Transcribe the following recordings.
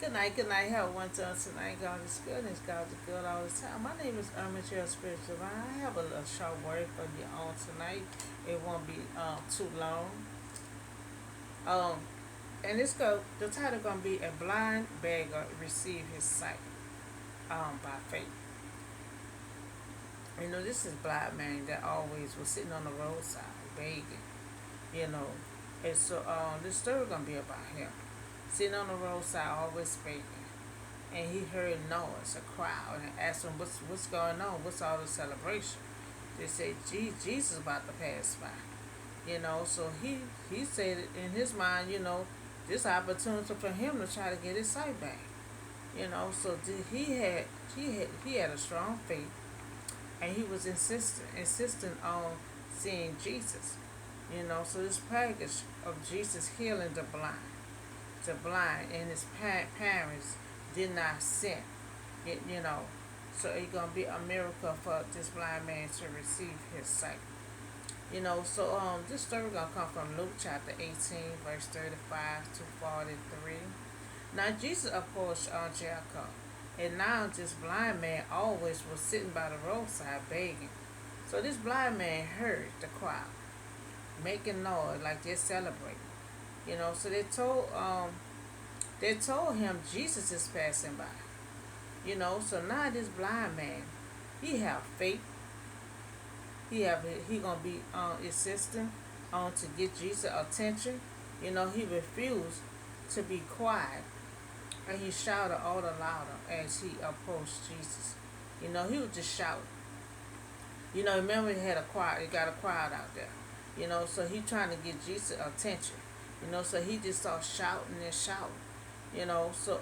Good night. Have one time tonight. God is good and God is good all the time. My name is Amateur Spiritual Divine. I have a little short word for you on tonight. It won't be too long. Um, and the title gonna be a blind beggar receive his sight by faith. You know, this is blind man that always was sitting on the roadside begging. You know, and so this story gonna be about him sitting on the roadside always begging. And he heard noise, a crowd, and asked him, what's going on? What's all the celebration? They said, Jesus about to pass by. You know, so he said in his mind, you know, this opportunity for him to try to get his sight back. You know, so he had a strong faith, and he was insisting on seeing Jesus. You know, so this package of Jesus healing the blind, and his parents did not sin. You know, so it's gonna be a miracle for this blind man to receive his sight. You know, so this story gonna come from Luke chapter 18, verse 35 to 43. Now Jesus approached Jericho, and now this blind man always was sitting by the roadside begging. So this blind man heard the crowd making noise like they're celebrating. You know, so they told him Jesus is passing by. You know, so now this blind man, he have faith. He gonna be insisting on to get Jesus' attention. You know, he refused to be quiet, and he shouted all the louder as he approached Jesus. You know, he was just shouting. You know, remember he got a crowd out there. You know, so he trying to get Jesus' attention. You know, so he just started shouting and shouting. You know, so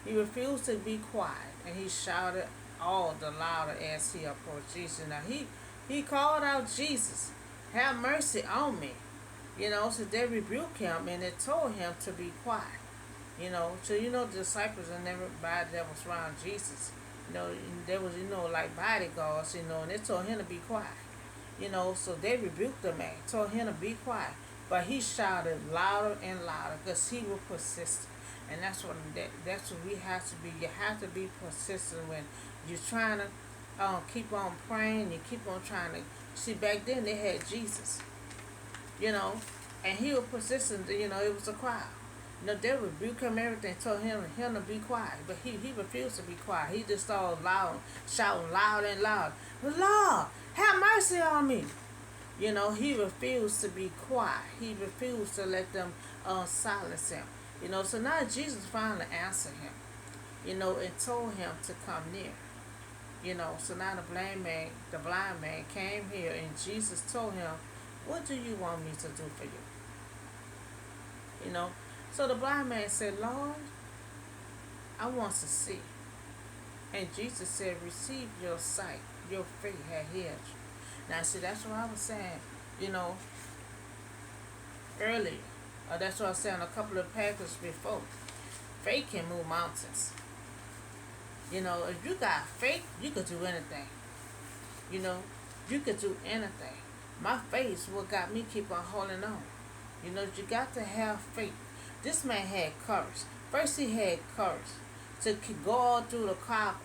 he refused to be quiet, and he shouted all the louder as he approached Jesus. Now he called out, Jesus, have mercy on me. You know, so they rebuked him and they told him to be quiet. You know, so the disciples and everybody that was around Jesus, you know, there was like bodyguards, and they told him to be quiet. You know, so they rebuked the man, told him to be quiet, but he shouted louder and louder because he was persistent. And that's what we have to be. You have to be persistent when you're trying to keep on praying. You keep on trying to see. Back then they had Jesus, you know, and he was persistent. You know, it was a crowd. You know, they rebuked him, everything, told him to be quiet, but he refused to be quiet. He just started shouting loud and loud. Lord, have mercy on me. You know, he refused to be quiet. He refused to let them silence him. You know, so now Jesus finally answered him, you know, and told him to come near. You know, so now the blind man came here, and Jesus told him, what do you want me to do for you? You know, so the blind man said, Lord, I want to see. And Jesus said, receive your sight. Your faith had healed you. Now, see, that's what I was saying, you know, earlier. That's what I was saying a couple of passages before. Faith can move mountains. You know, if you got faith, you could do anything. You know, you could do anything. My faith is what got me keep on holding on. You know, you got to have faith. This man had courage. First, he had courage to go all through the crowd,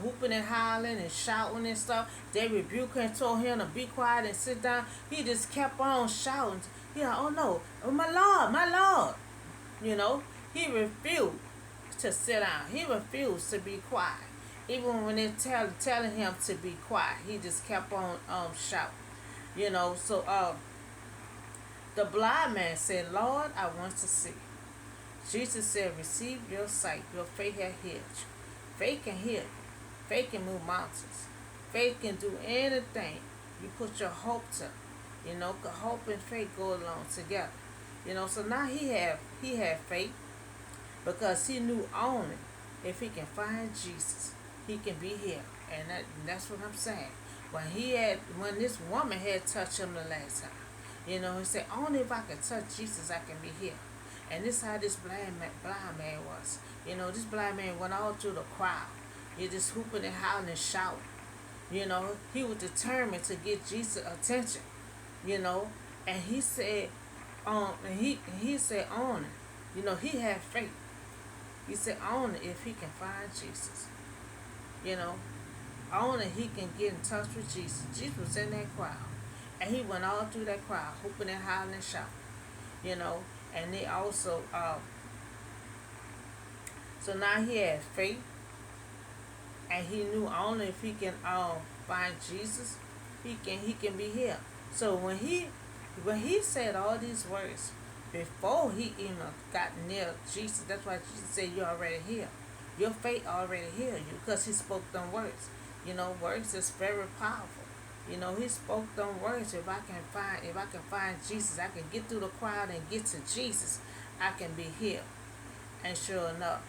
hooping and hollering and shouting and stuff. They rebuked him and told him to be quiet and sit down. He just kept on shouting. Oh no, oh my Lord, my Lord. You know, he refused to sit down. He refused to be quiet. Even when they telling him to be quiet, he just kept on shouting. You know, so the blind man said, Lord, I want to see. Jesus said, receive your sight. Your faith has healed you. Faith can heal you. Faith can move mountains. Faith can do anything you put your hope to. You know, 'cause hope and faith go along together. You know, so now he had faith because he knew only if he can find Jesus, he can be healed. And that's what I'm saying. When this woman had touched him the last time, you know, he said, only if I can touch Jesus, I can be healed. And this is how this blind man was. You know, this blind man went all through the crowd. He just hooping and howling and shouting. You know, he was determined to get Jesus' attention. You know, and he said, he said on it. You know, he had faith. He said only if he can find Jesus. You know, only he can get in touch with Jesus. Jesus was in that crowd. And he went all through that crowd, hooping and hollering and shouting. You know, and they also, so now he had faith, and he knew only if he can find Jesus, he can be healed. So when he said all these words before he even got near Jesus, that's why Jesus said you already healed. Your faith already healed you because he spoke them words. You know, words is very powerful. You know, he spoke them words. If I can find Jesus, I can get through the crowd and get to Jesus. I can be healed. And sure enough,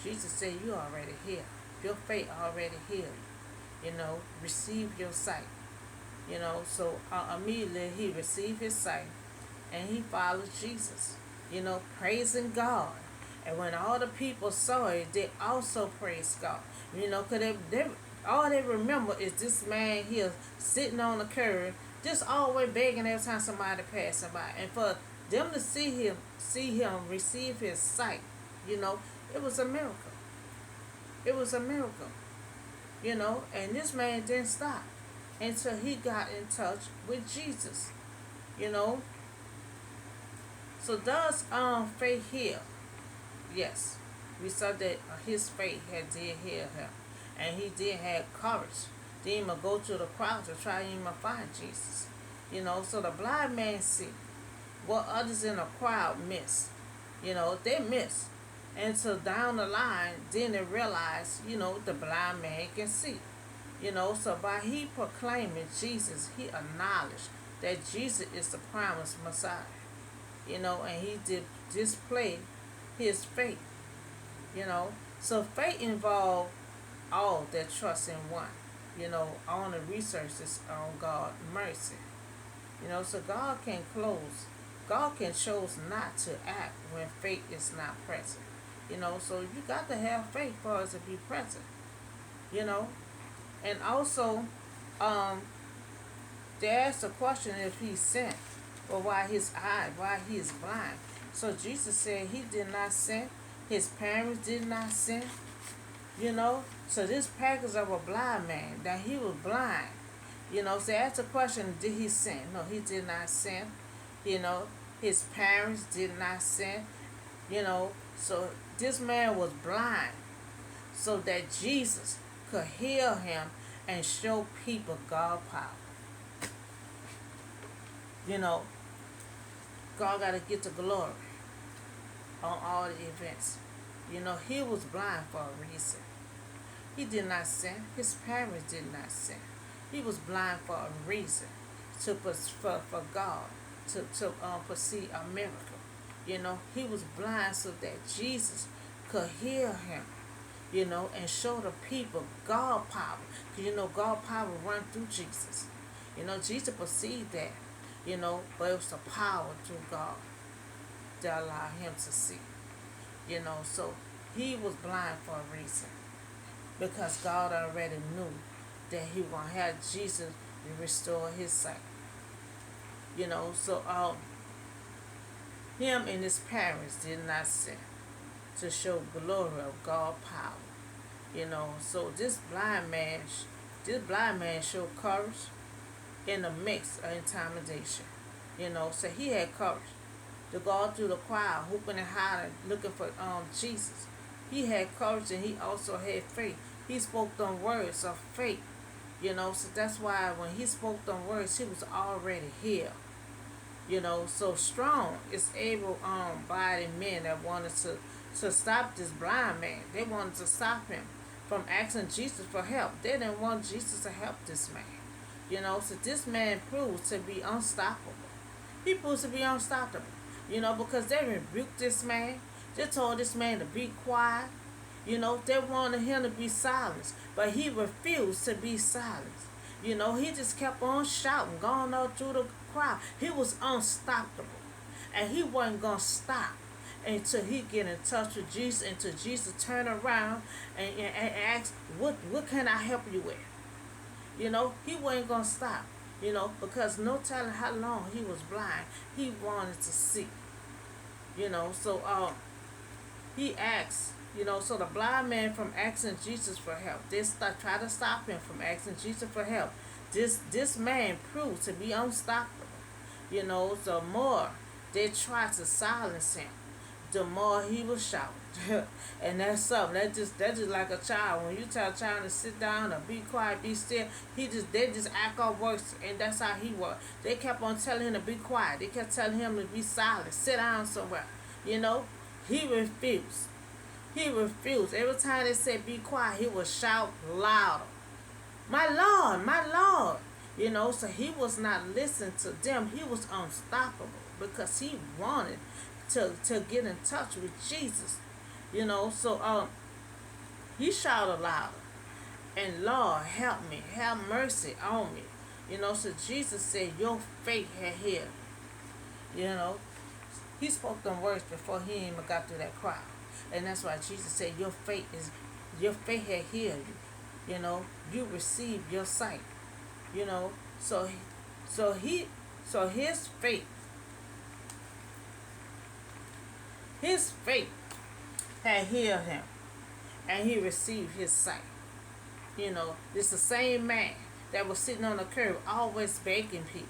Jesus said you already healed. Your faith already healed you. You know, receive your sight. You know, so immediately he received his sight and he followed Jesus. You know, praising God. And when all the people saw it, they also praised God. You know, because all they remember is this man here sitting on the curb, just always begging every time somebody passing by. And for them to see him receive his sight, you know, it was a miracle. It was a miracle. You know, and this man didn't stop until he got in touch with Jesus. You know. So does faith heal? Yes. We saw that his faith did heal him. And he did have courage. Didn't even go to the crowd to try to even find Jesus. You know, so the blind man see what others in the crowd miss. You know, they miss. And so down the line, then they realize, you know, the blind man can see. You know, so by he proclaiming Jesus, he acknowledged that Jesus is the promised Messiah. You know, and he did display his faith. You know, so faith involved all that trust in one. You know, on the resources on God's mercy. You know, so God can choose not to act when faith is not present. You know, so you got to have faith for us to be present. You know, and also, they asked the question if he sent, or why he is blind. So Jesus said he did not send. His parents did not send. You know, so this package of a blind man, that he was blind. You know, so they asked the question, did he sin? No, he did not sin. You know, his parents did not sin. You know, so this man was blind so that Jesus could heal him and show people God's power. You know, God got to get the glory on all the events. You know, he was blind for a reason. He did not sin. His parents did not sin. He was blind for a reason, for God to perceive a miracle. You know, he was blind so that Jesus could heal him, you know, and show the people God power. Because, you know, God power run through Jesus. You know, Jesus perceived that, you know, but it was the power through God that allowed him to see. You know, so he was blind for a reason. Because God already knew that he was going to have Jesus to restore his sight. You know, so him and his parents did not sin to show glory of God's power. You know, so this blind man showed courage in the mix of intimidation. You know, so he had courage to go through the crowd, hooping and hollering, looking for Jesus. He had courage and he also had faith. He spoke them words of faith. You know, so that's why when he spoke them words, he was already healed. You know, so strong is able bodied men that wanted to stop this blind man. They wanted to stop him from asking Jesus for help. They didn't want Jesus to help this man. You know, so this man proved to be unstoppable. He proved to be unstoppable. You know, because they rebuked this man. They told this man to be quiet. You know, they wanted him to be silenced. But he refused to be silenced. You know, he just kept on shouting, going all through the crowd. He was unstoppable. And he wasn't going to stop until he get in touch with Jesus, until Jesus turn around and ask, what can I help you with? You know, he wasn't going to stop. You know, because no telling how long he was blind, he wanted to see. You know, so he asked So the blind man from asking Jesus for help. Try to stop him from asking Jesus for help. This man proved to be unstoppable. The more they tried to silence him, the more he was shouting. And that's something. That's just like a child. When you tell a child to sit down or be quiet, be still, they just act up worse, and that's how he was. They kept on telling him to be quiet. They kept telling him to be silent, sit down somewhere. You know, he refused. He refused. Every time they said be quiet, he would shout louder. My Lord, my Lord. So he was not listening to them. He was unstoppable because he wanted to get in touch with Jesus. So he shouted louder. And Lord, help me. Have mercy on me. So Jesus said, your faith had healed. You know, he spoke them words before he even got through that crowd. And that's why Jesus said, your faith had healed you. You received your sight. So his faith had healed him, and he received his sight. It's the same man that was sitting on the curb always begging people.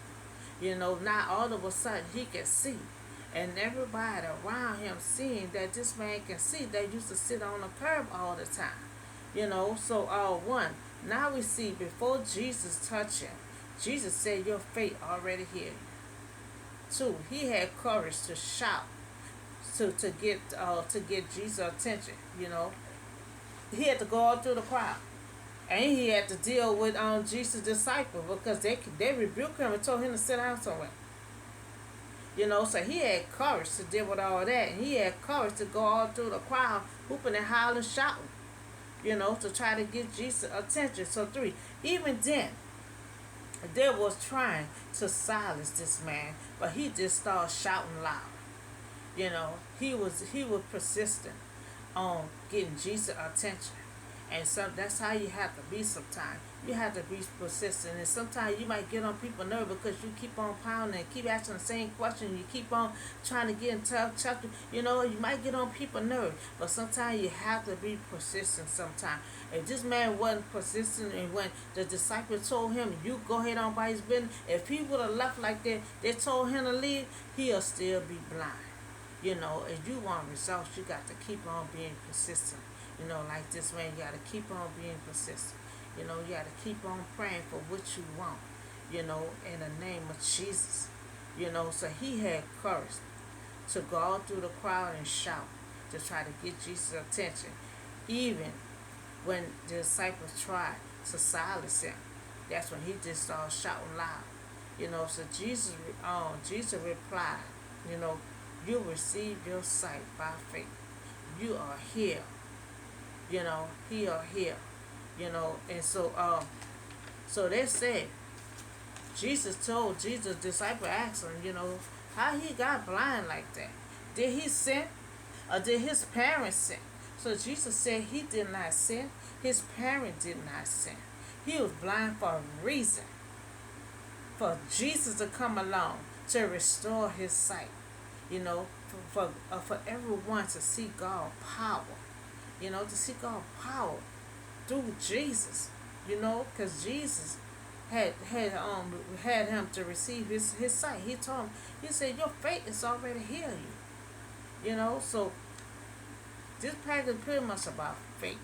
Now all of a sudden he can see. And everybody around him seeing that this man can see, they used to sit on the curb all the time. Now we see before Jesus touched him, Jesus said, your faith already healed you. 2, he had courage to shout to get Jesus' attention. He had to go all through the crowd. And he had to deal with Jesus' disciples because they rebuked him and told him to sit down somewhere. So he had courage to deal with all that. And he had courage to go all through the crowd, whooping and howling, shouting, to try to get Jesus' attention. So 3, even then, they was trying to silence this man, but he just started shouting loud. He was persistent on getting Jesus' attention. And so that's how you have to be sometimes. You have to be persistent. And sometimes you might get on people's nerves because you keep on pounding and keep asking the same question. You keep on trying to get in touch. You might get on people's nerves. But sometimes you have to be persistent sometimes. If this man wasn't persistent and when the disciples told him, you go ahead on by his business, if he would have left like that, they told him to leave, he'll still be blind. If you want results, you got to keep on being persistent. Like this man, you got to keep on being persistent. You got to keep on praying for what you want, in the name of Jesus. So he had courage to go out through the crowd and shout to try to get Jesus' attention. Even when the disciples tried to silence him, that's when he just started shouting loud. So Jesus replied, you received your sight by faith. You are healed. He are here. And so they said, Jesus disciple asked him, how he got blind like that. Did he sin? Or did his parents sin? So Jesus said he did not sin. His parents did not sin. He was blind for a reason. For Jesus to come along to restore his sight. For everyone to see God's power. To see God's power through Jesus, because Jesus had him to receive his sight. He told him, he said, your faith is already healed you. So this practice is pretty much about faith.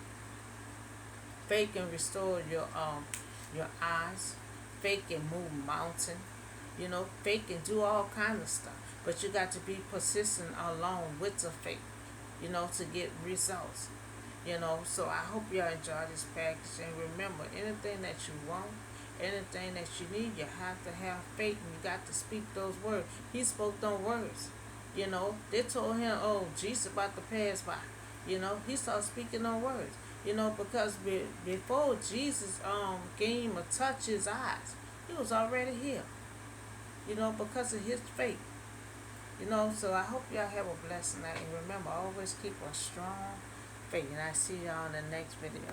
Faith can restore your eyes. Faith can move mountain. Faith can do all kinds of stuff. But you got to be persistent along with the faith, to get results. So I hope y'all enjoy this package. And remember, anything that you want, anything that you need, you have to have faith and you got to speak those words. He spoke those words. They told him, oh, Jesus about to pass by. He started speaking those words. Because before Jesus gave him a touch his eyes, he was already here. Because of his faith. So I hope y'all have a blessed night. And remember, always keep a strong faith. And I see y'all in the next video.